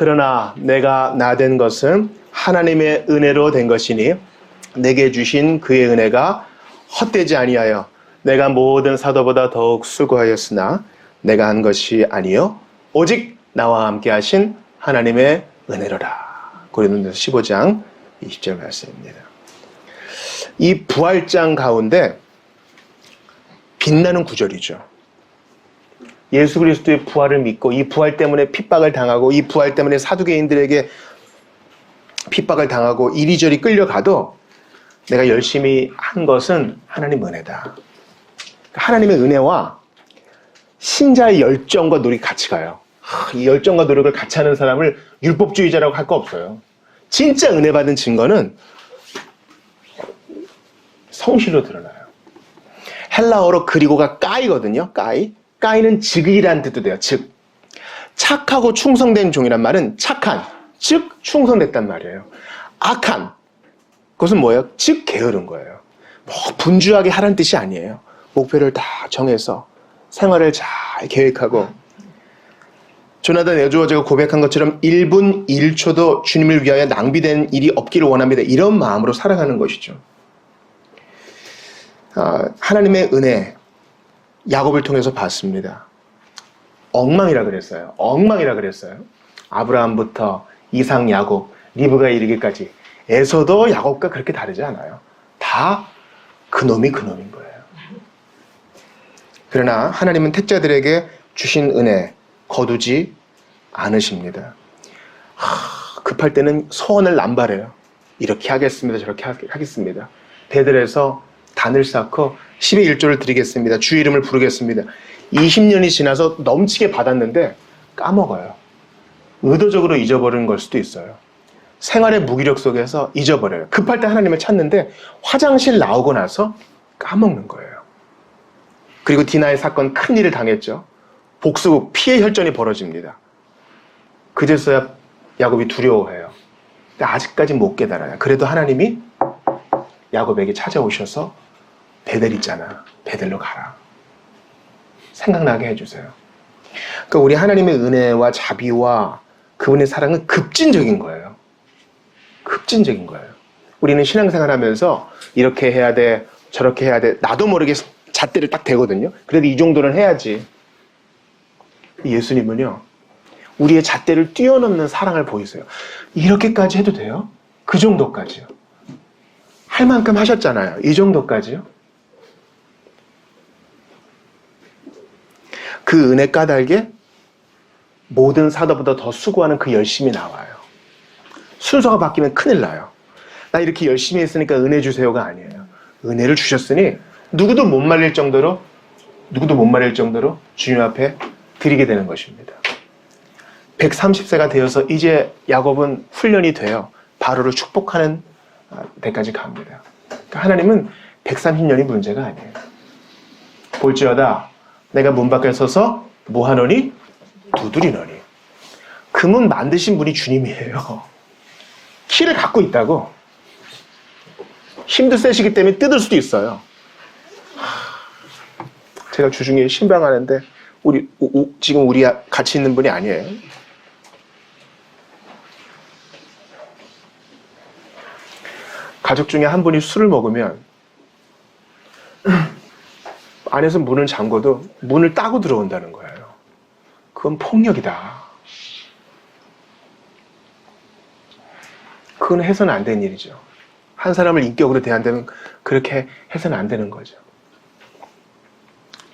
그러나 내가 나 된 것은 하나님의 은혜로 된 것이니 내게 주신 그의 은혜가 헛되지 아니하여 내가 모든 사도보다 더욱 수고하였으나 내가 한 것이 아니요 오직 나와 함께 하신 하나님의 은혜로라. 고린도전서 15장 20절 말씀입니다. 이 부활장 가운데 빛나는 구절이죠. 예수 그리스도의 부활을 믿고 이 부활 때문에 핍박을 당하고 이 부활 때문에 사두개인들에게 핍박을 당하고 이리저리 끌려가도 내가 열심히 한 것은 하나님 은혜다. 하나님의 은혜와 신자의 열정과 노력이 같이 가요. 이 열정과 노력을 같이 하는 사람을 율법주의자라고 할 거 없어요. 진짜 은혜 받은 증거는 성실로 드러나요. 헬라어로 그리고가 까이거든요. 까이는 즉이라는 뜻도 돼요. 즉 착하고 충성된 종이란 말은 착한, 즉 충성됐단 말이에요. 악한, 그것은 뭐예요? 즉 게으른 거예요. 뭐 분주하게 하라는 뜻이 아니에요. 목표를 다 정해서 생활을 잘 계획하고 조나단 에드워즈가 고백한 것처럼 1분 1초도 주님을 위하여 낭비된 일이 없기를 원합니다. 이런 마음으로 살아가는 것이죠. 하나님의 은혜 야곱을 통해서 봤습니다. 엉망이라 그랬어요. 아브라함부터 이삭, 야곱, 리브가 이르기까지 에서도 야곱과 그렇게 다르지 않아요. 다 그놈인 거예요. 그러나 하나님은 택자들에게 주신 은혜 거두지 않으십니다. 급할 때는 소원을 남발해요. 이렇게 하겠습니다. 저렇게 하겠습니다. 베들에서 단을 쌓고 10의 1조를 드리겠습니다. 주의 이름을 부르겠습니다. 20년이 지나서 넘치게 받았는데 까먹어요. 의도적으로 잊어버리는 걸 수도 있어요. 생활의 무기력 속에서 잊어버려요. 급할 때 하나님을 찾는데 화장실 나오고 나서 까먹는 거예요. 그리고 디나의 사건 큰일을 당했죠. 복수 피해 혈전이 벌어집니다. 그제서야 야곱이 두려워해요. 근데 아직까지 못 깨달아요. 그래도 하나님이 야곱에게 찾아오셔서 베델 있잖아. 베델로 가라. 생각나게 해주세요. 그러니까 우리 하나님의 은혜와 자비와 그분의 사랑은 급진적인 거예요. 급진적인 거예요. 우리는 신앙생활 하면서 이렇게 해야 돼, 저렇게 해야 돼. 나도 모르게 잣대를 딱 대거든요. 그래도 이 정도는 해야지. 예수님은요, 우리의 잣대를 뛰어넘는 사랑을 보이세요. 이렇게까지 해도 돼요? 그 정도까지요. 할 만큼 하셨잖아요. 이 정도까지요. 그 은혜 까닭에 모든 사도보다 더 수고하는 그 열심이 나와요. 순서가 바뀌면 큰일 나요. 나 이렇게 열심히 했으니까 은혜 주세요가 아니에요. 은혜를 주셨으니 누구도 못 말릴 정도로 주님 앞에 드리게 되는 것입니다. 130세가 되어서 이제 야곱은 훈련이 돼요. 바로를 축복하는 데까지 갑니다. 그러니까 하나님은 130년이 문제가 아니에요. 볼지어다 내가 문 밖에 서서 뭐하노니? 두드리노니. 그 문 만드신 분이 주님이에요. 키를 갖고 있다고. 힘도 세시기 때문에 뜯을 수도 있어요. 제가 주중에 신방하는데 지금 우리 같이 있는 분이 아니에요. 가족 중에 한 분이 술을 먹으면 안에서 문을 잠궈도 문을 따고 들어온다는 거예요. 그건 폭력이다. 그건 해서는 안 되는 일이죠. 한 사람을 인격으로 대한다면 그렇게 해서는 안 되는 거죠.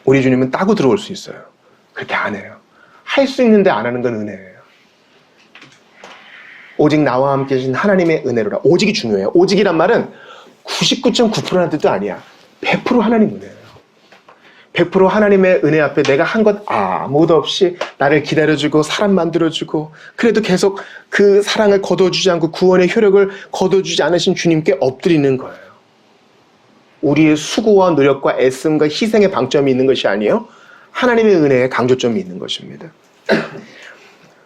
우리 주님은 따고 들어올 수 있어요. 그렇게 안 해요. 할 수 있는데 안 하는 건 은혜예요. 오직 나와 함께 계신 하나님의 은혜로라. 오직이 중요해요. 오직이란 말은 99.9%라는 뜻도 아니야. 100% 하나님 은혜예요. 100% 하나님의 은혜 앞에 내가 한 것 아무도 없이 나를 기다려주고 사람 만들어주고 그래도 계속 그 사랑을 거둬주지 않고 구원의 효력을 거둬주지 않으신 주님께 엎드리는 거예요. 우리의 수고와 노력과 애씀과 희생의 방점이 있는 것이 아니에요. 하나님의 은혜에 강조점이 있는 것입니다.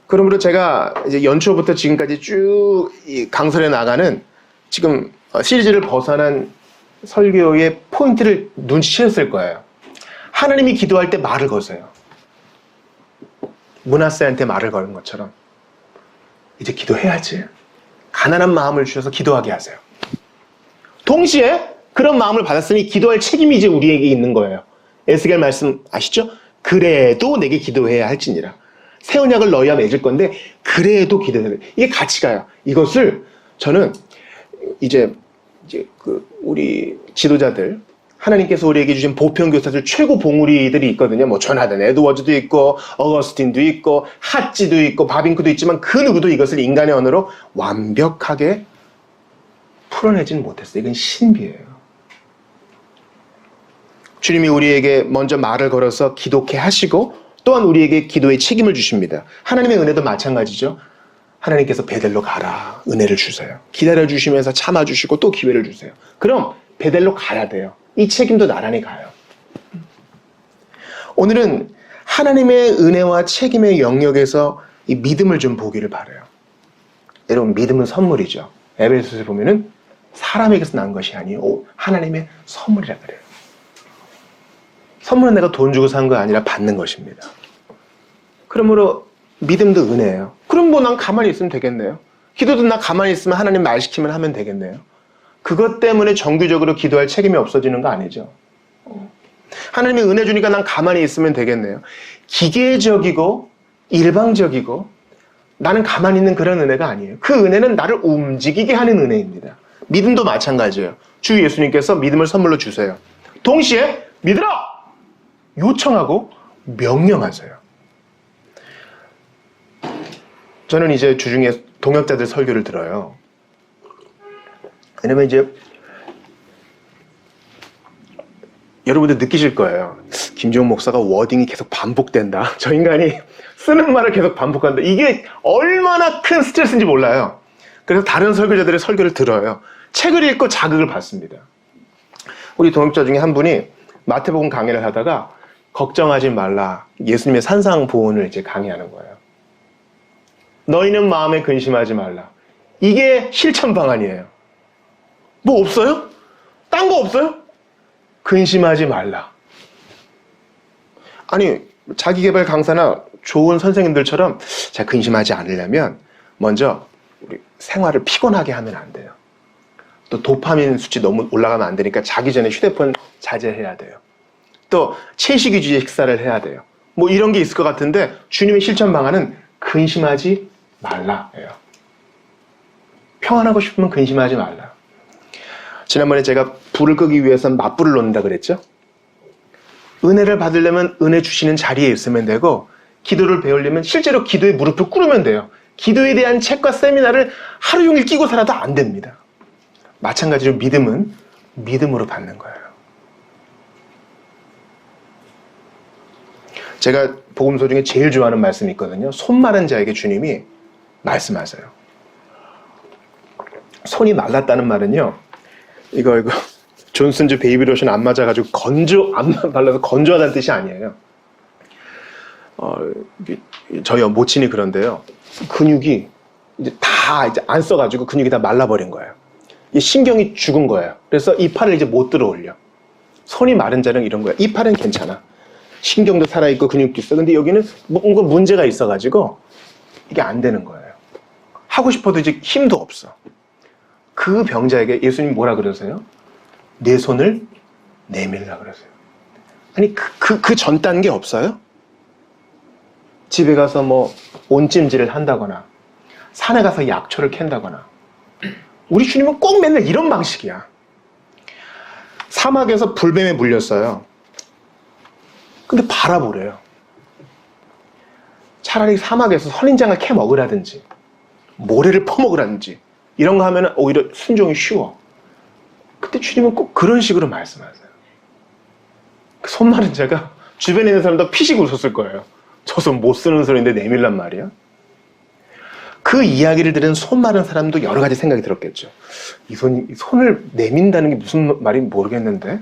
그러므로 제가 이제 연초부터 지금까지 쭉 강설해 나가는 지금 시리즈를 벗어난 설교의 포인트를 눈치채셨을 거예요. 하나님이 기도할 때 말을 거세요. 므낫세한테 말을 거는 것처럼 이제 기도해야지. 가난한 마음을 주셔서 기도하게 하세요. 동시에 그런 마음을 받았으니 기도할 책임이 이제 우리에게 있는 거예요. 에스겔 말씀 아시죠? 그래도 내게 기도해야 할지니라. 새 언약을 너희와 맺을 건데 그래도 기도해야 돼. 이게 같이 가요. 이것을 저는 이제 우리 지도자들, 하나님께서 우리에게 주신 보편교사들 최고 봉우리들이 있거든요. 뭐 조나단 에드워즈도 있고 어거스틴도 있고 핫지도 있고 바빙크도 있지만 그 누구도 이것을 인간의 언어로 완벽하게 풀어내지는 못했어요. 이건 신비예요. 주님이 우리에게 먼저 말을 걸어서 기도케 하시고 또한 우리에게 기도의 책임을 주십니다. 하나님의 은혜도 마찬가지죠. 하나님께서 베델로 가라. 은혜를 주세요. 기다려주시면서 참아주시고 또 기회를 주세요. 그럼 베델로 가야 돼요. 이 책임도 나란히 가요. 오늘은 하나님의 은혜와 책임의 영역에서 이 믿음을 좀 보기를 바라요. 여러분, 믿음은 선물이죠. 에베소서에 보면은 사람에게서 난 것이 아니요 하나님의 선물이라 그래요. 선물은 내가 돈 주고 산 거 아니라 받는 것입니다. 그러므로 믿음도 은혜예요. 그럼 뭐 난 가만히 있으면 되겠네요. 기도도 나 가만히 있으면 하나님 말 시키면 하면 되겠네요. 그것 때문에 정규적으로 기도할 책임이 없어지는 거 아니죠. 하나님이 은혜 주니까 난 가만히 있으면 되겠네요. 기계적이고 일방적이고 나는 가만히 있는 그런 은혜가 아니에요. 그 은혜는 나를 움직이게 하는 은혜입니다. 믿음도 마찬가지예요. 주 예수님께서 믿음을 선물로 주세요. 동시에 믿으라! 요청하고 명령하세요. 저는 이제 주중에 동역자들 설교를 들어요. 왜냐면 이제 여러분들 느끼실 거예요. 김지용 목사가 워딩이 계속 반복된다. 저 인간이 쓰는 말을 계속 반복한다. 이게 얼마나 큰 스트레스인지 몰라요. 그래서 다른 설교자들의 설교를 들어요. 책을 읽고 자극을 받습니다. 우리 동역자 중에 한 분이 마태복음 강의를 하다가 걱정하지 말라. 예수님의 산상보훈을 이제 강의하는 거예요. 너희는 마음에 근심하지 말라. 이게 실천 방안이에요. 뭐 없어요? 딴 거 없어요? 근심하지 말라. 아니, 자기계발 강사나 좋은 선생님들처럼 자, 근심하지 않으려면 먼저 우리 생활을 피곤하게 하면 안 돼요. 또 도파민 수치 너무 올라가면 안 되니까 자기 전에 휴대폰 자제해야 돼요. 또 채식주의 식사를 해야 돼요. 뭐 이런 게 있을 것 같은데 주님의 실천 방안은 근심하지 말라예요. 평안하고 싶으면 근심하지 말라. 지난번에 제가 불을 끄기 위해서는 맞불을 놓는다 그랬죠? 은혜를 받으려면 은혜 주시는 자리에 있으면 되고 기도를 배우려면 실제로 기도에 무릎을 꿇으면 돼요. 기도에 대한 책과 세미나를 하루 종일 끼고 살아도 안 됩니다. 마찬가지로 믿음은 믿음으로 받는 거예요. 제가 복음서 중에 제일 좋아하는 말씀이 있거든요. 손 마른 자에게 주님이 말씀하세요. 손이 말랐다는 말은요. 이거 존슨즈 베이비 로션 안 맞아가지고 안 발라서 건조하다는 뜻이 아니에요. 저희 모친이 그런데요. 근육이 이제 다 이제 안 써가지고 근육이 다 말라버린 거예요. 이 신경이 죽은 거예요. 그래서 이 팔을 이제 못 들어 올려. 손이 마른 자는 이런 거야. 이 팔은 괜찮아. 신경도 살아있고 근육도 있어. 근데 여기는 뭔가 문제가 있어가지고 이게 안 되는 거예요. 하고 싶어도 이제 힘도 없어. 그 병자에게 예수님 뭐라 그러세요? 내 손을 내밀라 그러세요. 아니 그 전 단계 없어요? 집에 가서 뭐 온찜질을 한다거나 산에 가서 약초를 캔다거나 우리 주님은 꼭 맨날 이런 방식이야. 사막에서 불뱀에 물렸어요. 근데 바라보래요. 차라리 사막에서 선인장을 캐 먹으라든지 모래를 퍼먹으라든지 이런 거 하면 오히려 순종이 쉬워. 그때 주님은 꼭 그런 식으로 말씀하세요. 그 손 마른 자가 주변에 있는 사람도 피식 웃었을 거예요. 저 손 못 쓰는 소리인데 내밀란 말이야. 그 이야기를 들은 손 마른 사람도 여러 가지 생각이 들었겠죠. 이 손을 내민다는 게 무슨 말인지 모르겠는데.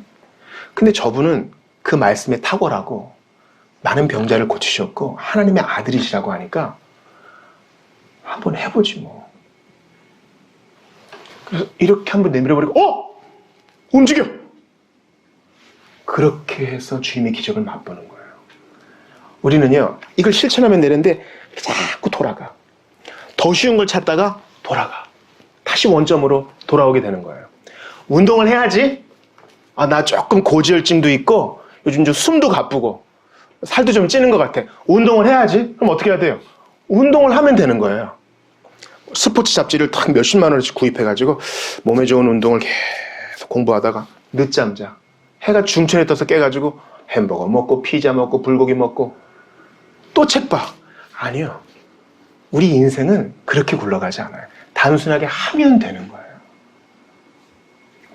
근데 저분은 그 말씀에 탁월하고 많은 병자를 고치셨고 하나님의 아들이시라고 하니까 한번 해보지 뭐. 그래서 이렇게 한번 내밀어버리고 움직여! 그렇게 해서 주님의 기적을 맛보는 거예요. 우리는요 이걸 실천하면 되는데 자꾸 더 쉬운 걸 찾다가 돌아가. 다시 원점으로 돌아오게 되는 거예요. 운동을 해야지. 나 조금 고지혈증도 있고 요즘 좀 숨도 가쁘고 살도 좀 찌는 것 같아. 운동을 해야지. 그럼 어떻게 해야 돼요? 운동을 하면 되는 거예요. 스포츠 잡지를 탁 몇십만 원어치 구입해가지고 몸에 좋은 운동을 계속 공부하다가 늦잠 자. 해가 중천에 떠서 깨가지고 햄버거 먹고 피자 먹고 불고기 먹고 또 책 봐. 아니요. 우리 인생은 그렇게 굴러가지 않아요. 단순하게 하면 되는 거예요.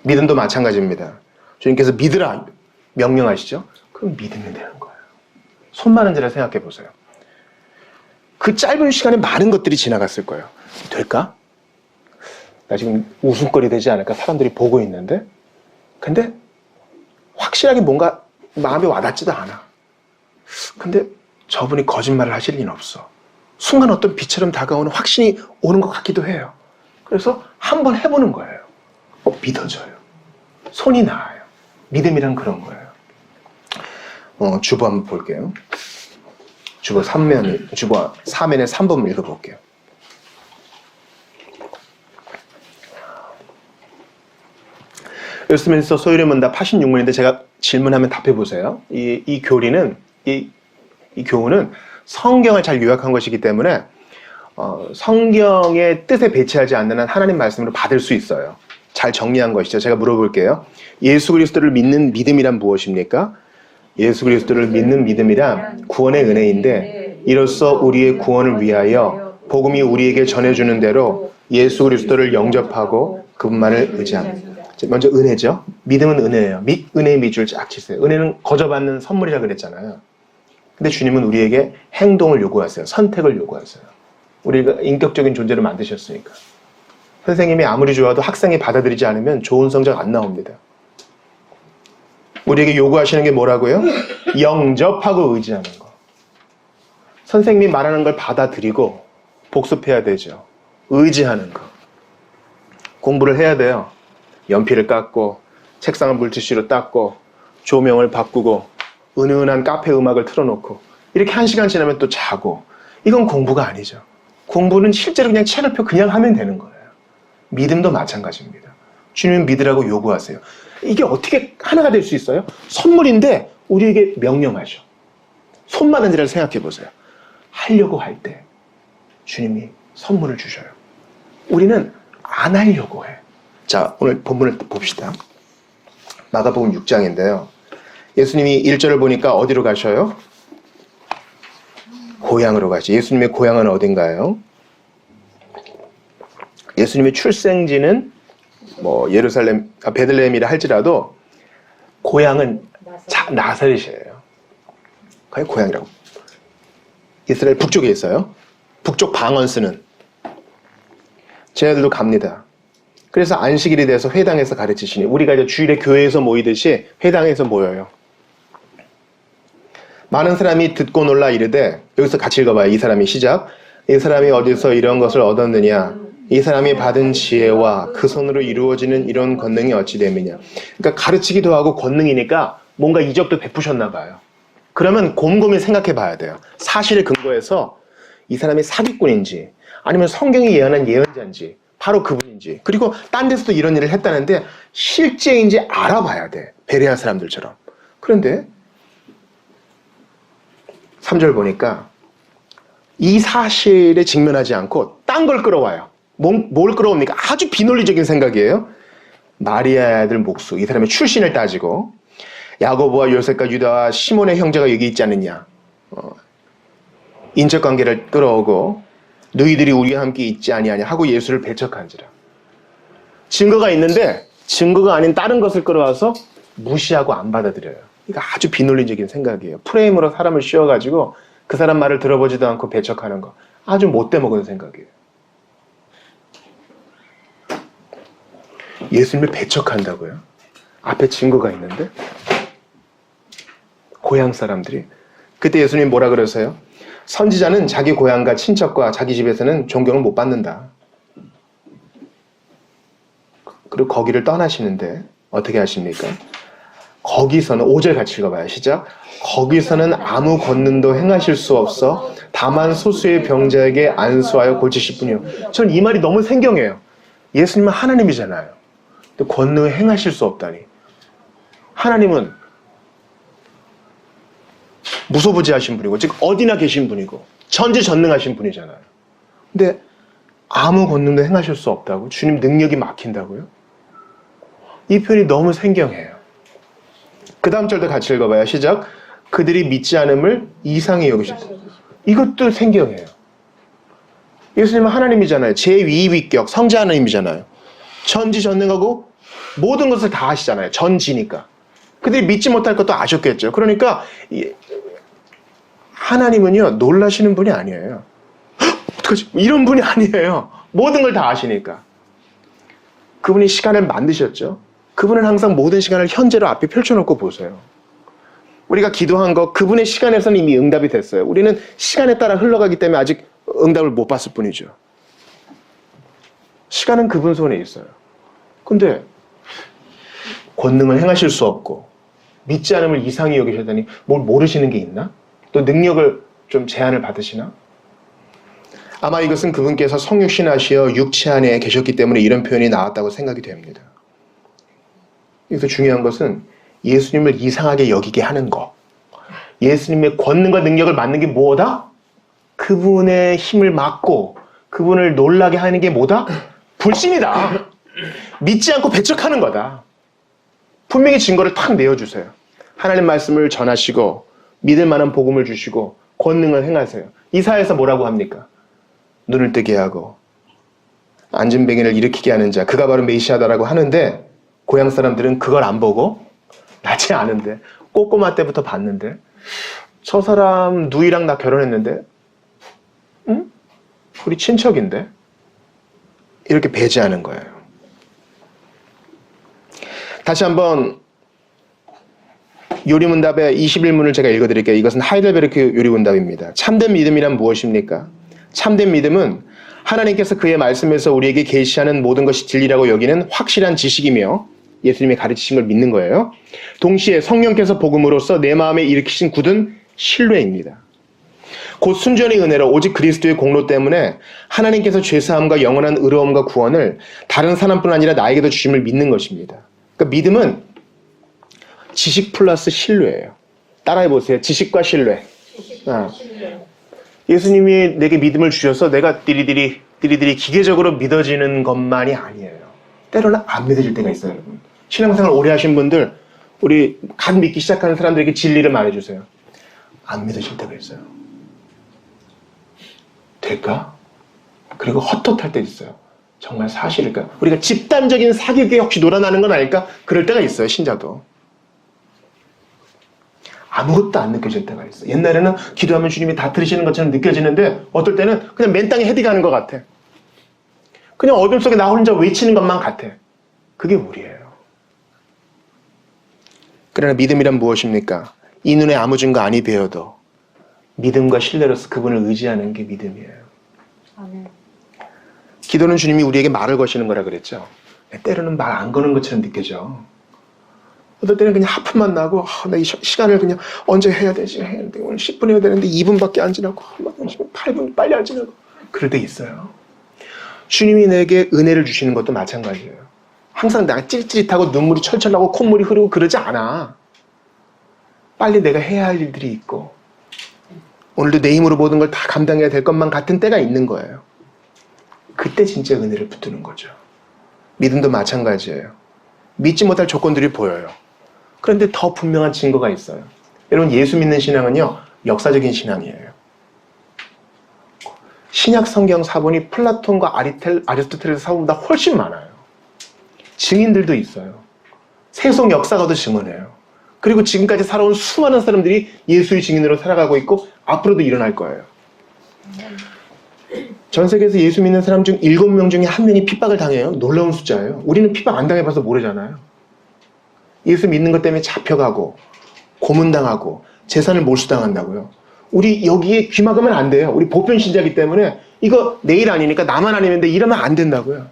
믿음도 마찬가지입니다. 주님께서 믿으라 명령하시죠? 그럼 믿으면 되는 거예요. 손 많은 자를 생각해 보세요. 그 짧은 시간에 많은 것들이 지나갔을 거예요. 될까? 나 지금 웃음거리 되지 않을까? 사람들이 보고 있는데. 근데 확실하게 뭔가 마음에 와닿지도 않아. 근데 저분이 거짓말을 하실 리는 없어. 순간 어떤 빛처럼 다가오는 확신이 오는 것 같기도 해요. 그래서 한번 해보는 거예요. 믿어져요. 손이 나아요. 믿음이란 그런 거예요. 주보 한번 볼게요. 주보 3면의 3번을 읽어볼게요. 예수님께서 소유를 문답 86문인데 제가 질문하면 답해보세요. 이 교리는, 이 교훈은 성경을 잘 요약한 것이기 때문에 성경의 뜻에 배치하지 않는 한 하나님 말씀으로 받을 수 있어요. 잘 정리한 것이죠. 제가 물어볼게요. 예수 그리스도를 믿는 믿음이란 무엇입니까? 예수 그리스도를 믿는 믿음이란 구원의 은혜인데 이로써 우리의 구원을 위하여 복음이 우리에게 전해주는 대로 예수 그리스도를 영접하고 그분만을 의지합니다. 먼저 은혜죠. 믿음은 은혜예요. 은혜의 밑줄 쫙 치세요. 은혜는 거저받는 선물이라 그랬잖아요. 근데 주님은 우리에게 행동을 요구하세요. 선택을 요구하세요. 우리가 인격적인 존재를 만드셨으니까. 선생님이 아무리 좋아도 학생이 받아들이지 않으면 좋은 성적 안 나옵니다. 우리에게 요구하시는 게 뭐라고요? 영접하고 의지하는 거. 선생님이 말하는 걸 받아들이고 복습해야 되죠. 의지하는 거. 공부를 해야 돼요. 연필을 깎고 책상을 물티슈로 닦고 조명을 바꾸고 은은한 카페 음악을 틀어놓고 이렇게 1시간 지나면 또 자고. 이건 공부가 아니죠. 공부는 실제로 그냥 책을 펴 그냥 하면 되는 거예요. 믿음도 마찬가지입니다. 주님은 믿으라고 요구하세요. 이게 어떻게 하나가 될 수 있어요? 선물인데 우리에게 명령하죠. 손 많은 자를 생각해 보세요. 하려고 할 때 주님이 선물을 주셔요. 우리는 안 하려고 해. 자, 오늘 본문을 봅시다. 마가복음 6장인데요. 예수님이 1절을 보니까 어디로 가셔요? 고향으로 가시. 예수님의 고향은 어딘가요? 예수님의 출생지는 예루살렘, 베들레헴이라 할지라도 고향은 나사렛이에요. 그게 고향이라고. 이스라엘 북쪽에 있어요. 북쪽 방언스는 쟤네들도 갑니다. 그래서 안식일이 돼서 회당에서 가르치시니 우리가 이제 주일에 교회에서 모이듯이 회당에서 모여요. 많은 사람이 듣고 놀라 이르되, 여기서 같이 읽어봐요. 이 사람이 시작. 이 사람이 어디서 이런 것을 얻었느냐? 이 사람이 받은 지혜와 그 손으로 이루어지는 이런 권능이 어찌 됨이냐? 그러니까 가르치기도 하고 권능이니까 뭔가 이적도 베푸셨나 봐요. 그러면 곰곰이 생각해 봐야 돼요. 사실에 근거해서 이 사람이 사기꾼인지 아니면 성경이 예언한 예언자인지 바로 그분인지, 그리고 딴 데서도 이런 일을 했다는데 실제인지 알아봐야 돼. 베레아 사람들처럼. 그런데 3절 보니까 이 사실에 직면하지 않고 딴 걸 끌어와요. 뭘 끌어옵니까? 아주 비논리적인 생각이에요. 마리아의 아들 목수, 이 사람의 출신을 따지고 야고보와 요셉과 유다와 시몬의 형제가 여기 있지 않느냐, 인척관계를 끌어오고 너희들이 우리와 함께 있지 아니하냐 하고 예수를 배척한지라. 증거가 있는데 증거가 아닌 다른 것을 끌어와서 무시하고 안 받아들여요. 이거 아주 비논리적인 생각이에요. 프레임으로 사람을 씌워가지고 그 사람 말을 들어보지도 않고 배척하는 거, 아주 못돼 먹은 생각이에요. 예수님을 배척한다고요? 앞에 증거가 있는데? 고향 사람들이. 그때 예수님 뭐라 그러세요? 선지자는 자기 고향과 친척과 자기 집에서는 존경을 못 받는다. 그리고 거기를 떠나시는데 어떻게 하십니까? 거기서는 5절 같이 읽어봐요. 시작. 거기서는 아무 권능도 행하실 수 없어 다만 소수의 병자에게 안수하여 고치실 뿐이요. 전 이 말이 너무 생경해요. 예수님은 하나님이잖아요. 근데 권능을 행하실 수 없다니. 하나님은 무소부지하신 분이고, 즉 어디나 계신 분이고 전지전능하신 분이잖아요. 근데 아무 권능도 행하실 수 없다고? 주님 능력이 막힌다고요? 이 표현이 너무 생경해요. 그 다음 절도 같이 읽어봐요. 시작. 그들이 믿지 않음을 이상히 여기셨다. 이것도 생경해요. 예수님은 하나님이잖아요. 제2위격 성자 하나님이잖아요. 전지전능하고 모든 것을 다 하시잖아요. 전지니까. 그들이 믿지 못할 것도 아셨겠죠. 그러니까 하나님은요, 놀라시는 분이 아니에요. 어떡하지? 이런 분이 아니에요. 모든 걸 다 아시니까. 그분이 시간을 만드셨죠. 그분은 항상 모든 시간을 현재로 앞에 펼쳐놓고 보세요. 우리가 기도한 거 그분의 시간에서는 이미 응답이 됐어요. 우리는 시간에 따라 흘러가기 때문에 아직 응답을 못 봤을 뿐이죠. 시간은 그분 손에 있어요. 근데 권능을 행하실 수 없고 믿지 않음을 이상히 여기시다니 뭘 모르시는 게 있나? 또 능력을 좀 제한을 받으시나? 아마 이것은 그분께서 성육신하시어 육체 안에 계셨기 때문에 이런 표현이 나왔다고 생각이 됩니다. 여기서 중요한 것은 예수님을 이상하게 여기게 하는 것. 예수님의 권능과 능력을 맡는 게 뭐다? 그분의 힘을 막고 그분을 놀라게 하는 게 뭐다? 불신이다. 믿지 않고 배척하는 거다. 분명히 증거를 탁 내어주세요. 하나님 말씀을 전하시고 믿을 만한 복음을 주시고 권능을 행하세요. 이사야에서 뭐라고 합니까? 눈을 뜨게 하고 앉은 뱅이를 일으키게 하는 자, 그가 바로 메시아다라고 하는데 고향 사람들은 그걸 안 보고 나지 않은데 꼬꼬마 때부터 봤는데 저 사람 누이랑 나 결혼했는데 응? 우리 친척인데 이렇게 배제하는 거예요. 다시 한번 요리문답의 21문을 제가 읽어드릴게요. 이것은 하이델베르크 요리문답입니다. 참된 믿음이란 무엇입니까? 참된 믿음은 하나님께서 그의 말씀에서 우리에게 계시하는 모든 것이 진리라고 여기는 확실한 지식이며 예수님이 가르치신 걸 믿는 거예요. 동시에 성령께서 복음으로써 내 마음에 일으키신 굳은 신뢰입니다. 곧 순전히 은혜로 오직 그리스도의 공로 때문에 하나님께서 죄사함과 영원한 의로움과 구원을 다른 사람뿐 아니라 나에게도 주심을 믿는 것입니다. 그러니까 믿음은 지식 플러스 신뢰예요. 따라해보세요. 지식과 신뢰. 예수님이 내게 믿음을 주셔서 내가 띠리디리 기계적으로 믿어지는 것만이 아니에요. 때로는 안 믿어질 때가 있어요, 여러분. 신앙생활 오래 하신 분들, 우리 갓 믿기 시작하는 사람들에게 진리를 말해주세요. 안 믿어질 때가 있어요. 될까? 그리고 헛헛할 때 있어요. 정말 사실일까? 우리가 집단적인 사기극에 혹시 놀아나는 건 아닐까? 그럴 때가 있어요, 신자도. 아무것도 안 느껴질 때가 있어요. 옛날에는 기도하면 주님이 다 들으시는 것처럼 느껴지는데 어떨 때는 그냥 맨 땅에 헤딩하는 것 같아. 그냥 어둠 속에 나 혼자 외치는 것만 같아. 그게 우리예요. 그러나 믿음이란 무엇입니까? 이 눈에 아무 증거 아니 되어도 믿음과 신뢰로서 그분을 의지하는 게 믿음이에요. 아멘. 기도는 주님이 우리에게 말을 거시는 거라 그랬죠. 때로는 말 안 거는 것처럼 느껴져. 어떨 때는 그냥 하품만 나고 나 이 시간을 그냥 언제 해야 되지? 오늘 10분 해야 되는데 2분밖에 안 지나고 8분 빨리 안 지나고 그럴 때 있어요. 주님이 내게 은혜를 주시는 것도 마찬가지예요. 항상 내가 찌릿찌릿하고 눈물이 철철 나고 콧물이 흐르고 그러지 않아. 빨리 내가 해야 할 일들이 있고 오늘도 내 힘으로 모든 걸 다 감당해야 될 것만 같은 때가 있는 거예요. 그때 진짜 은혜를 붙드는 거죠. 믿음도 마찬가지예요. 믿지 못할 조건들이 보여요. 그런데 더 분명한 증거가 있어요. 여러분, 예수 믿는 신앙은요, 역사적인 신앙이에요. 신약 성경 사본이 플라톤과 아리스토텔레스 사본보다 훨씬 많아요. 증인들도 있어요. 세속 역사가도 증언해요. 그리고 지금까지 살아온 수많은 사람들이 예수의 증인으로 살아가고 있고 앞으로도 일어날 거예요. 전 세계에서 예수 믿는 사람 중 7명 중에 1명이 핍박을 당해요. 놀라운 숫자예요. 우리는 핍박 안 당해봐서 모르잖아요. 예수 믿는 것 때문에 잡혀가고 고문당하고 재산을 몰수당한다고요. 우리 여기에 귀 막으면 안 돼요. 우리 보편 신자이기 때문에 이거 내 일 아니니까 나만 아니면 돼. 이러면 안 된다고요.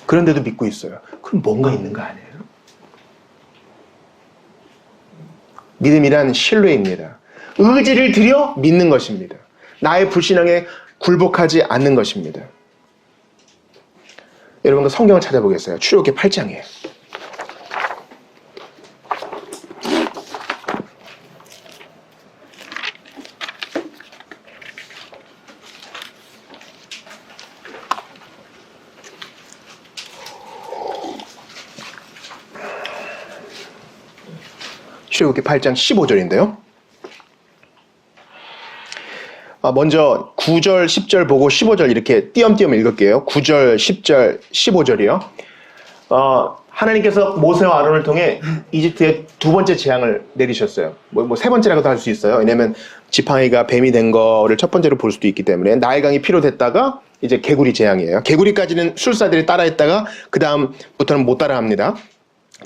그런데도 믿고 있어요. 그럼 뭔가 있는 거 아니에요? 믿음이란 신뢰입니다. 의지를 들여 믿는 것입니다. 나의 불신앙에 굴복하지 않는 것입니다. 여러분과 성경을 찾아보겠어요. 출애굽기 8장이에요. 출애굽기 8장 15절인데요. 먼저 9절, 10절 보고 15절 이렇게 띄엄띄엄 읽을게요. 9절, 10절, 15절이요. 하나님께서 모세와 아론을 통해 이집트에 두 번째 재앙을 내리셨어요. 세 번째라고도 할 수 있어요. 왜냐하면 지팡이가 뱀이 된 거를 첫 번째로 볼 수도 있기 때문에 나일강이 피로 됐다가 이제 개구리 재앙이에요. 개구리까지는 술사들이 따라했다가 그 다음부터는 못 따라합니다.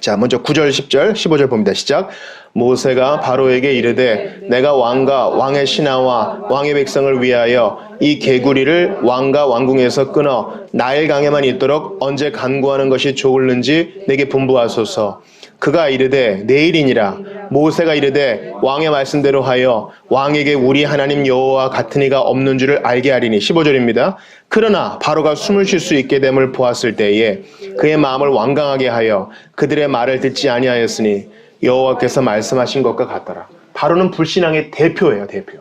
자, 먼저 9절, 10절, 15절 봅니다. 시작. 모세가 바로에게 이르되 내가 왕과 왕의 신하와 왕의 백성을 위하여 이 개구리를 왕과 왕궁에서 끊어 나일강에만 있도록 언제 간구하는 것이 좋을는지 내게 분부하소서. 그가 이르되 내일이니라. 모세가 이르되 왕의 말씀대로 하여 왕에게 우리 하나님 여호와 같은 이가 없는 줄을 알게 하리니. 15절입니다. 그러나 바로가 숨을 쉴 수 있게 됨을 보았을 때에 그의 마음을 완강하게 하여 그들의 말을 듣지 아니하였으니 여호와께서 말씀하신 것과 같더라. 바로는 불신앙의 대표예요, 대표.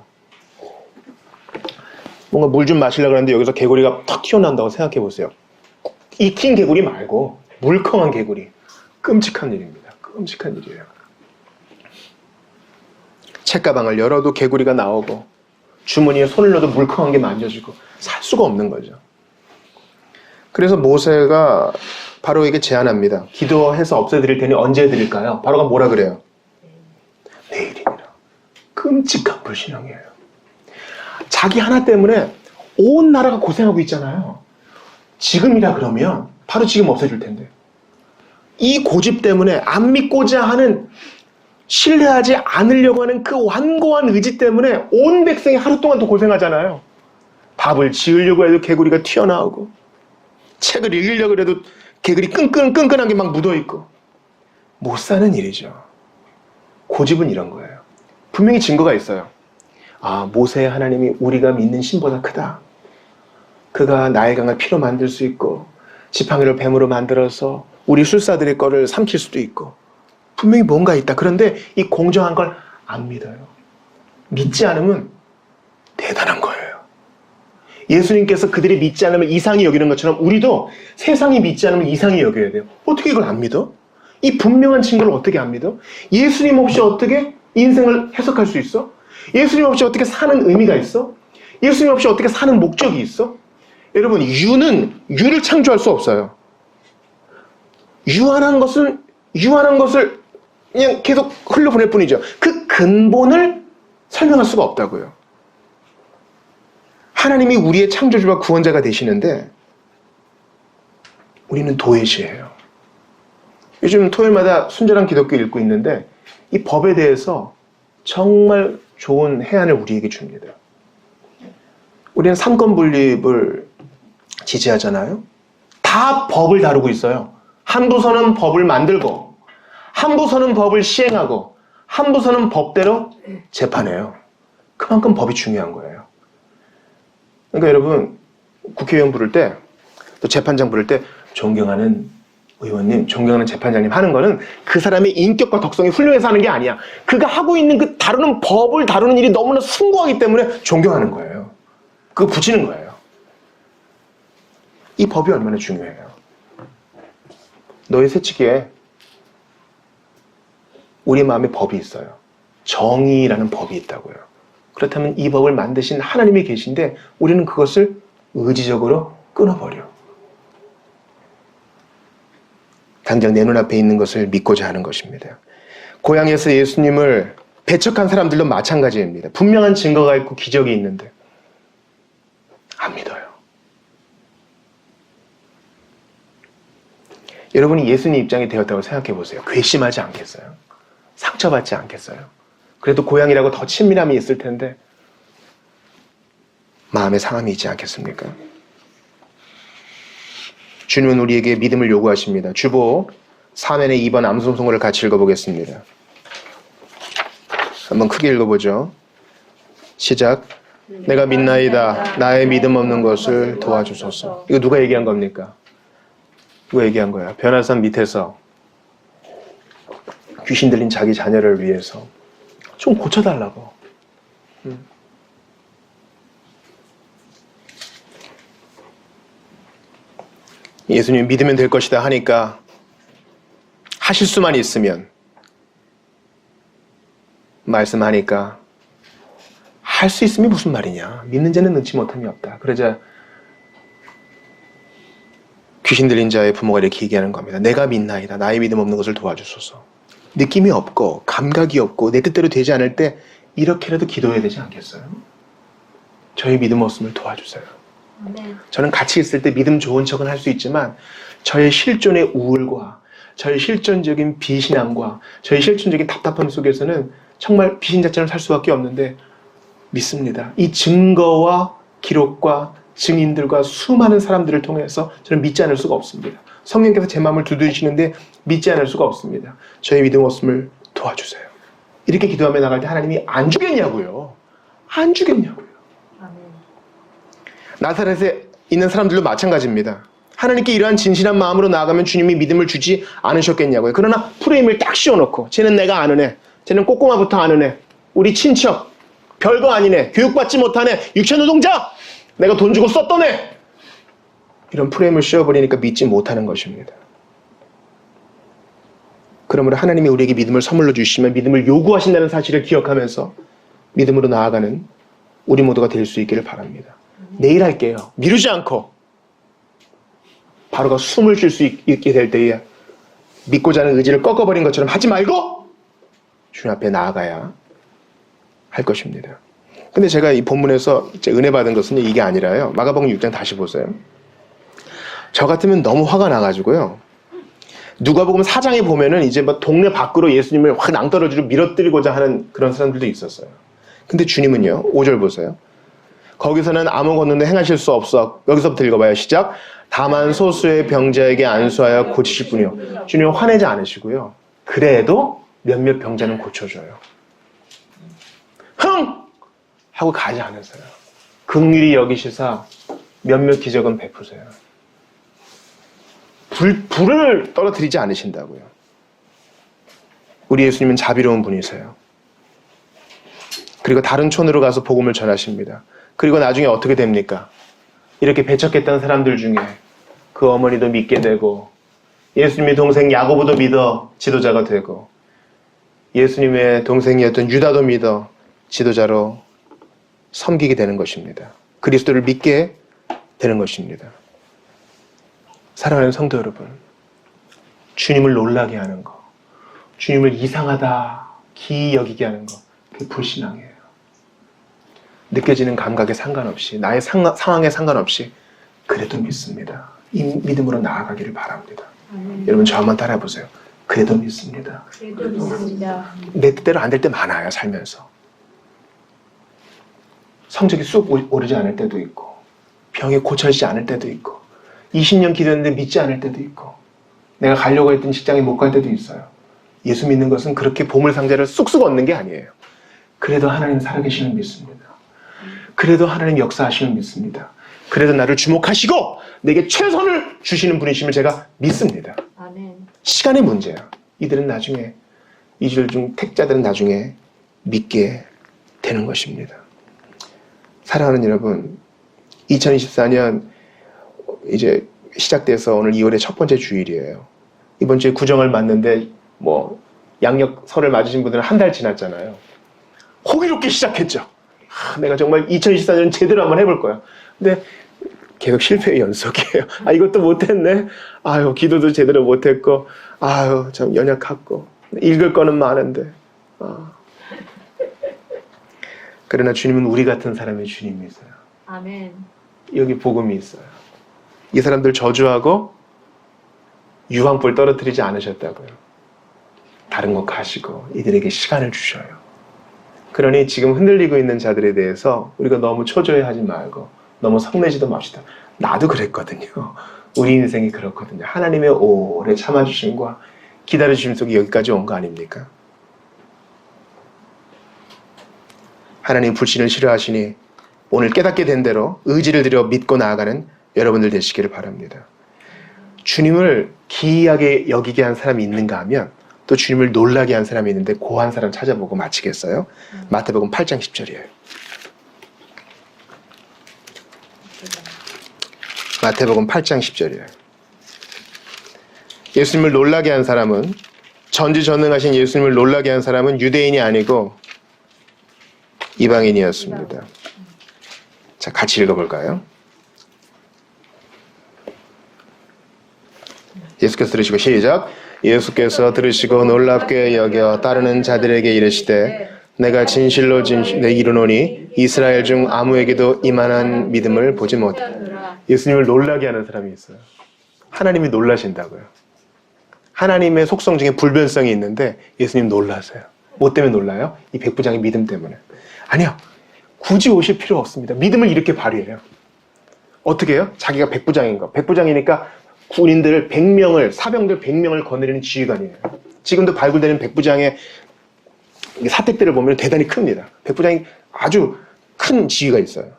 뭔가 물 좀 마시려고 하는데 여기서 개구리가 탁 튀어나온다고 생각해 보세요. 익힌 개구리 말고 물컹한 개구리. 끔찍한 일입니다. 끔찍한 일이에요. 책가방을 열어도 개구리가 나오고 주머니에 손을 넣어도 물컹한 게 만져지고 살 수가 없는 거죠. 그래서 모세가 바로에게 제안합니다. 기도해서 없애드릴 테니 언제 해드릴까요? 바로가 뭐라 그래요? 내일이니라. 끔찍한 불신앙이에요. 자기 하나 때문에 온 나라가 고생하고 있잖아요. 지금이라 그러면 바로 지금 없애줄 텐데. 이 고집 때문에 안 믿고자 하는, 신뢰하지 않으려고 하는 그 완고한 의지 때문에 온 백성이 하루 동안 더 고생하잖아요. 밥을 지으려고 해도 개구리가 튀어나오고, 책을 읽으려고 해도 개구리 끈끈하게 막 묻어있고. 못 사는 일이죠. 고집은 이런 거예요. 분명히 증거가 있어요. 모세의 하나님이 우리가 믿는 신보다 크다. 그가 나일강을 피로 만들 수 있고 지팡이를 뱀으로 만들어서 우리 술사들의 거를 삼킬 수도 있고 분명히 뭔가 있다. 그런데 이 공정한 걸 안 믿어요. 믿지 않으면 대단한 거예요. 예수님께서 그들이 믿지 않으면 이상히 여기는 것처럼 우리도 세상이 믿지 않으면 이상히 여겨야 돼요. 어떻게 이걸 안 믿어? 이 분명한 증거를 어떻게 안 믿어? 예수님 없이 어떻게 인생을 해석할 수 있어? 예수님 없이 어떻게 사는 의미가 있어? 예수님 없이 어떻게 사는 목적이 있어? 여러분, 유를 창조할 수 없어요. 유한한 것을 그냥 계속 흘려보낼 뿐이죠. 그 근본을 설명할 수가 없다고요. 하나님이 우리의 창조주와 구원자가 되시는데 우리는 도외시예요. 요즘 토요일마다 순전한 기독교 읽고 있는데 이 법에 대해서 정말 좋은 해안을 우리에게 줍니다. 우리는 삼권 분립을 지지하잖아요. 다 법을 다루고 있어요. 한 부서는 법을 만들고 한 부서는 법을 시행하고 한 부서는 법대로 재판해요. 그만큼 법이 중요한 거예요. 그러니까 여러분, 국회의원 부를 때, 또 재판장 부를 때 존경하는 의원님, 존경하는 재판장님 하는 거는 그 사람의 인격과 덕성이 훌륭해서 하는 게 아니야. 그가 하고 있는 그 다루는 법을 다루는 일이 너무나 숭고하기 때문에 존경하는 거예요. 그거 붙이는 거예요. 이 법이 얼마나 중요해요. 너의 새치기에 우리 마음에 법이 있어요. 정의라는 법이 있다고요. 그렇다면 이 법을 만드신 하나님이 계신데 우리는 그것을 의지적으로 끊어버려. 당장 내 눈앞에 있는 것을 믿고자 하는 것입니다. 고향에서 예수님을 배척한 사람들도 마찬가지입니다. 분명한 증거가 있고 기적이 있는데 안 믿어요. 여러분이 예수님 입장이 되었다고 생각해 보세요. 괘씸하지 않겠어요? 상처받지 않겠어요? 그래도 고향이라고 더 친밀함이 있을 텐데 마음의 상함이 있지 않겠습니까? 주님은 우리에게 믿음을 요구하십니다. 주보 3면의 2번 암송송을 같이 읽어보겠습니다. 한번 크게 읽어보죠. 시작. 내가 믿나이다. 나의 믿음 없는 것을 도와주소서. 이거 누가 얘기한 겁니까? 누가 얘기한 거야? 변화산 밑에서 귀신 들린 자기 자녀를 위해서 좀 고쳐달라고. 예수님 믿으면 될 것이다 하니까 하실 수만 있으면 말씀하니까 할 수 있음이 무슨 말이냐. 믿는 자는 능치 못함이 없다. 그러자 귀신 들린 자의 부모가 이렇게 얘기하는 겁니다. 내가 믿나이다. 나의 믿음 없는 것을 도와주소서. 느낌이 없고 감각이 없고 내 뜻대로 되지 않을 때 이렇게라도 기도해야 되지 않겠어요? 저의 믿음 없음을 도와주세요. 네. 저는 같이 있을 때 믿음 좋은 척은 할 수 있지만 저의 실존의 우울과 저의 실존적인 비신앙과 저의 실존적인 답답함 속에서는 정말 비신자처럼 살 수밖에 없는데 믿습니다. 이 증거와 기록과 증인들과 수많은 사람들을 통해서 저는 믿지 않을 수가 없습니다. 성령께서 제 마음을 두드리시는데 믿지 않을 수가 없습니다. 저의 믿음 없음을 도와주세요. 이렇게 기도하며 나갈 때 하나님이 안 주겠냐고요. 안 주겠냐고요. 아멘. 나사렛에 있는 사람들도 마찬가지입니다. 하나님께 이러한 진실한 마음으로 나아가면 주님이 믿음을 주지 않으셨겠냐고요. 그러나 프레임을 딱 씌워놓고 쟤는 내가 아는 애, 쟤는 꼬꼬마부터 아는 애, 우리 친척, 별거 아니네, 교육받지 못한 애, 육체노동자, 내가 돈 주고 썼던 애, 이런 프레임을 씌워버리니까 믿지 못하는 것입니다. 그러므로 하나님이 우리에게 믿음을 선물로 주시면 믿음을 요구하신다는 사실을 기억하면서 믿음으로 나아가는 우리 모두가 될 수 있기를 바랍니다. 내일 할게요. 미루지 않고 바로가 숨을 쉴 수 있게 될 때에 믿고자 하는 의지를 꺾어버린 것처럼 하지 말고 주님 앞에 나아가야 할 것입니다. 근데 제가 이 본문에서 은혜 받은 것은 이게 아니라요. 마가복음 6장 다시 보세요. 저 같으면 너무 화가 나가지고요. 누가복음 4장에 보면은 이제 막 동네 밖으로 예수님을 확 낭떠러지로 밀어뜨리고자 하는 그런 사람들도 있었어요. 근데 주님은요, 5절 보세요. 거기서는 아무것도 행하실 수 없어. 여기서부터 읽어봐요. 시작. 다만 소수의 병자에게 안수하여 고치실 뿐이요. 주님은 화내지 않으시고요. 그래도 몇몇 병자는 고쳐줘요. 흥! 하고 가지 않으세요. 긍휼히 여기시사 몇몇 기적은 베푸세요. 불을 떨어뜨리지 않으신다고요. 우리 예수님은 자비로운 분이세요. 그리고 다른 촌으로 가서 복음을 전하십니다. 그리고 나중에 어떻게 됩니까? 이렇게 배척했던 사람들 중에 그 어머니도 믿게 되고 예수님의 동생 야고보도 믿어 지도자가 되고 예수님의 동생이었던 유다도 믿어 지도자로 섬기게 되는 것입니다. 그리스도를 믿게 되는 것입니다. 사랑하는 성도 여러분, 주님을 놀라게 하는 거, 주님을 이상하다, 기이 여기게 하는 거, 그게 불신앙이에요. 느껴지는 감각에 상관없이, 나의 상황에 상관없이 그래도 믿습니다. 이 믿음으로 나아가기를 바랍니다. 여러분 저 한번 따라해 보세요. 그래도 믿습니다. 그래도 믿습니다. 내 뜻대로 안 될 때 많아요, 살면서. 성적이 쑥 오르지 않을 때도 있고 병이 고쳐지지 않을 때도 있고 20년 기도했는데 믿지 않을 때도 있고 내가 가려고 했던 직장에 못 갈 때도 있어요. 예수 믿는 것은 그렇게 보물상자를 쑥쑥 얻는 게 아니에요. 그래도 하나님 살아계시는 믿습니다. 그래도 하나님 역사하시는 믿습니다. 그래도 나를 주목하시고 내게 최선을 주시는 분이심을 제가 믿습니다. 아멘. 시간의 문제야. 이들은 나중에 이들 중 택자들은 나중에 믿게 되는 것입니다. 사랑하는 여러분, 2024년 이제 시작돼서 오늘 2월의 첫 번째 주일이에요. 이번 주에 구정을 맞는데 뭐 양력설을 맞으신 분들은 한 달 지났잖아요. 호기롭게 시작했죠. 내가 정말 2024년 제대로 한번 해볼 거야. 근데 계속 실패의 연속이에요. 이것도 못했네. 아유, 기도도 제대로 못했고, 아유, 참 연약했고, 읽을 거는 많은데. 그러나 주님은 우리 같은 사람의 주님이세요. 아멘. 여기 복음이 있어요. 이 사람들 저주하고 유황불 떨어뜨리지 않으셨다고요. 다른 거 가시고 이들에게 시간을 주셔요. 그러니 지금 흔들리고 있는 자들에 대해서 우리가 너무 초조해하지 말고 너무 성내지도 맙시다. 나도 그랬거든요. 우리 인생이 그렇거든요. 하나님의 오래 참아주심과 기다려주심 속에 여기까지 온 거 아닙니까? 하나님 불신을 싫어하시니 오늘 깨닫게 된 대로 의지를 들여 믿고 나아가는 여러분들 되시기를 바랍니다. 주님을 기이하게 여기게 한 사람이 있는가 하면 또 주님을 놀라게 한 사람이 있는데 그 한 사람 찾아보고 마치겠어요. 마태복음 8장 10절이에요. 마태복음 8장 10절이에요. 예수님을 놀라게 한 사람은, 전지전능하신 예수님을 놀라게 한 사람은 유대인이 아니고 이방인이었습니다. 자, 같이 읽어볼까요? 예수께서 들으시고 시작. 예수께서 들으시고 놀랍게 여겨 따르는 자들에게 이르시되 내가 진실로 내 이르노니 이스라엘 중 아무에게도 이만한 믿음을 보지 못하다. 예수님을 놀라게 하는 사람이 있어요. 하나님이 놀라신다고요. 하나님의 속성 중에 불변성이 있는데 예수님 놀라세요. 뭐 때문에 놀라요? 이 백부장의 믿음 때문에. 아니요. 굳이 오실 필요 없습니다. 믿음을 이렇게 발휘해요. 어떻게 해요? 자기가 백부장인 거. 백부장이니까 군인들 100명을, 사병들 100명을 거느리는 지휘관이에요. 지금도 발굴되는 백부장의 사택들을 보면 대단히 큽니다. 백부장이 아주 큰 지위가 있어요.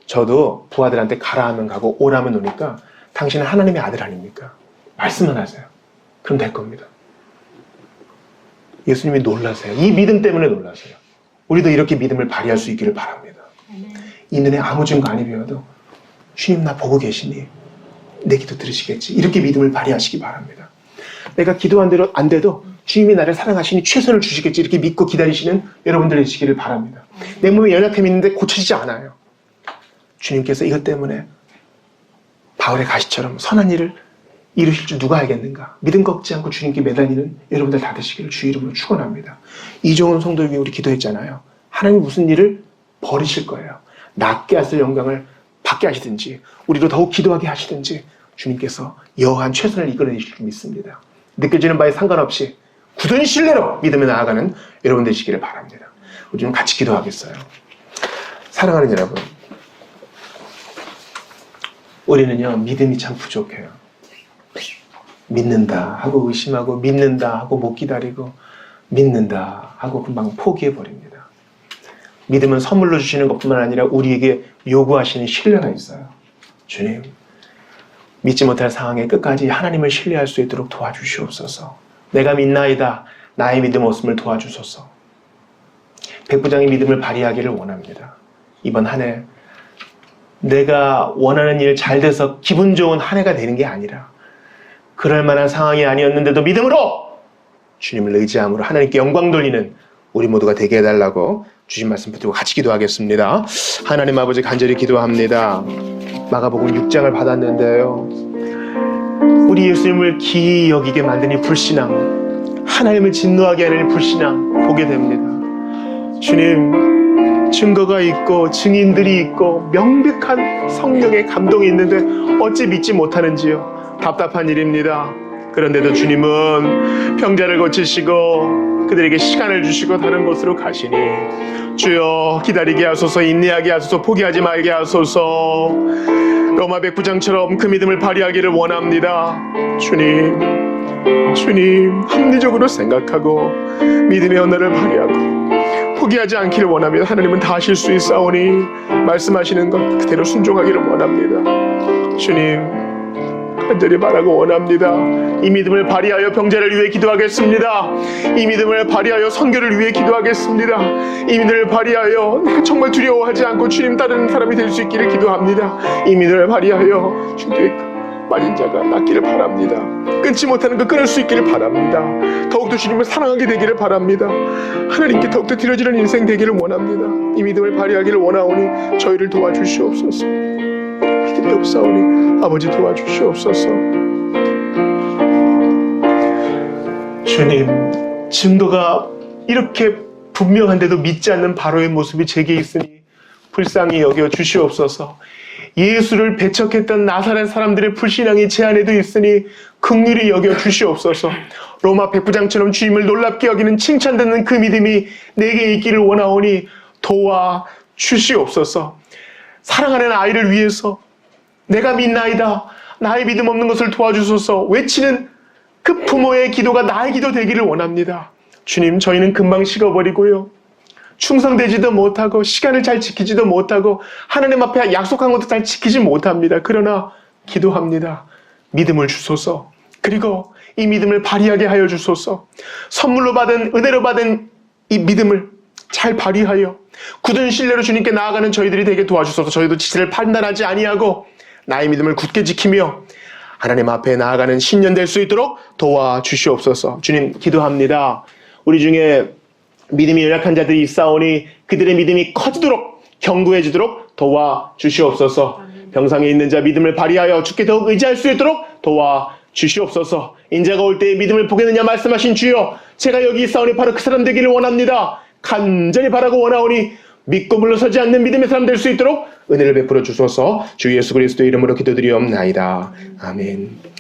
저도 부하들한테 가라 하면 가고 오라 하면 오니까 당신은 하나님의 아들 아닙니까? 말씀만 하세요. 그럼 될 겁니다. 예수님이 놀라세요. 이 믿음 때문에 놀라세요. 우리도 이렇게 믿음을 발휘할 수 있기를 바랍니다. 있는 애 아무 증거 아니 배워도 주님 나 보고 계시니 내 기도 들으시겠지. 이렇게 믿음을 발휘하시기 바랍니다. 내가 기도한 대로 안 돼도 주님이 나를 사랑하시니 최선을 주시겠지. 이렇게 믿고 기다리시는 여러분들 되시기를 바랍니다. 내 몸에 연약함이 있는데 고쳐지지 않아요. 주님께서 이것 때문에 바울의 가시처럼 선한 일을 이루실 줄 누가 알겠는가. 믿음 꺾지 않고 주님께 매달리는 여러분들 다 되시기를 주 이름으로 축원합니다. 이종훈 성도를 위해 우리 기도했잖아요. 하나님 무슨 일을 버리실 거예요. 낫게 하실 영광을 받게 하시든지 우리로 더욱 기도하게 하시든지 주님께서 여호한 최선을 이끌어내실 줄 믿습니다. 느껴지는 바에 상관없이 굳은 신뢰로 믿음에 나아가는 여러분 되시기를 바랍니다. 우리 좀 같이 기도하겠어요. 사랑하는 여러분, 우리는요 믿음이 참 부족해요. 믿는다 하고 의심하고 믿는다 하고 못 기다리고 믿는다 하고 금방 포기해버립니다. 믿음은 선물로 주시는 것뿐만 아니라 우리에게 요구하시는 신뢰가 있어요. 주님, 믿지 못할 상황에 끝까지 하나님을 신뢰할 수 있도록 도와주시옵소서. 내가 믿나이다. 나의 믿음 없음을 도와주소서. 백부장의 믿음을 발휘하기를 원합니다. 이번 한 해 내가 원하는 일 잘 돼서 기분 좋은 한 해가 되는 게 아니라 그럴 만한 상황이 아니었는데도 믿음으로 주님을 의지함으로 하나님께 영광 돌리는 우리 모두가 되게 해달라고 주신 말씀 붙들고 같이 기도하겠습니다. 하나님 아버지 간절히 기도합니다. 마가복음 6장을 받았는데요. 우리 예수님을 기이 여기게 만드는 이 불신앙, 하나님을 진노하게 하는 이 불신앙 보게 됩니다. 주님, 증거가 있고 증인들이 있고 명백한 성령의 감동이 있는데 어찌 믿지 못하는지요. 답답한 일입니다. 그런데도 주님은 병자를 고치시고 그들에게 시간을 주시고 다른 곳으로 가시니 주여 기다리게 하소서, 인내하게 하소서, 포기하지 말게 하소서. 로마 백부장처럼 그 믿음을 발휘하기를 원합니다. 주님 합리적으로 생각하고 믿음의 언어를 발휘하고 포기하지 않기를 원합니다. 하나님은 다 하실 수 있사오니 말씀하시는 것 그대로 순종하기를 원합니다. 주님 간절히 바라고 원합니다. 이 믿음을 발휘하여 병자를 위해 기도하겠습니다. 이 믿음을 발휘하여 선교를 위해 기도하겠습니다. 이 믿음을 발휘하여 내가 정말 두려워하지 않고 주님 따르는 사람이 될 수 있기를 기도합니다. 이 믿음을 발휘하여 중도에 빠진 자가 낫기를 바랍니다. 끊지 못하는 거 끊을 수 있기를 바랍니다. 더욱더 주님을 사랑하게 되기를 바랍니다. 하나님께 더욱더 드려지는 인생 되기를 원합니다. 이 믿음을 발휘하기를 원하오니 저희를 도와주시옵소서. 믿음이 없사오니 아버지 도와주시옵소서. 주님, 증거가 이렇게 분명한데도 믿지 않는 바로의 모습이 제게 있으니 불쌍히 여겨 주시옵소서. 예수를 배척했던 나사렛 사람들의 불신앙이 제 안에도 있으니 긍휼히 여겨 주시옵소서. 로마 백부장처럼 주님을 놀랍게 여기는 칭찬듣는 그 믿음이 내게 있기를 원하오니 도와 주시옵소서. 사랑하는 아이를 위해서 내가 믿나이다, 나의 믿음 없는 것을 도와주소서 외치는 그 부모의 기도가 나의 기도 되기를 원합니다. 주님, 저희는 금방 식어버리고요. 충성되지도 못하고 시간을 잘 지키지도 못하고 하나님 앞에 약속한 것도 잘 지키지 못합니다. 그러나 기도합니다. 믿음을 주소서. 그리고 이 믿음을 발휘하게 하여 주소서. 선물로 받은 은혜로 받은 이 믿음을 잘 발휘하여 굳은 신뢰로 주님께 나아가는 저희들이 되게 도와주소서. 저희도 지체를 판단하지 아니하고 나의 믿음을 굳게 지키며 하나님 앞에 나아가는 신년 될 수 있도록 도와주시옵소서. 주님 기도합니다. 우리 중에 믿음이 연약한 자들이 있사오니 그들의 믿음이 커지도록 견고해지도록 도와주시옵소서. 병상에 있는 자 믿음을 발휘하여 주께 더욱 의지할 수 있도록 도와주시옵소서. 인자가 올 때에 믿음을 보겠느냐 말씀하신 주여, 제가 여기 있사오니 바로 그 사람 되기를 원합니다. 간절히 바라고 원하오니 믿고 물러서지 않는 믿음의 사람 될 수 있도록 은혜를 베풀어 주소서. 주 예수 그리스도의 이름으로 기도드리옵나이다. 아멘.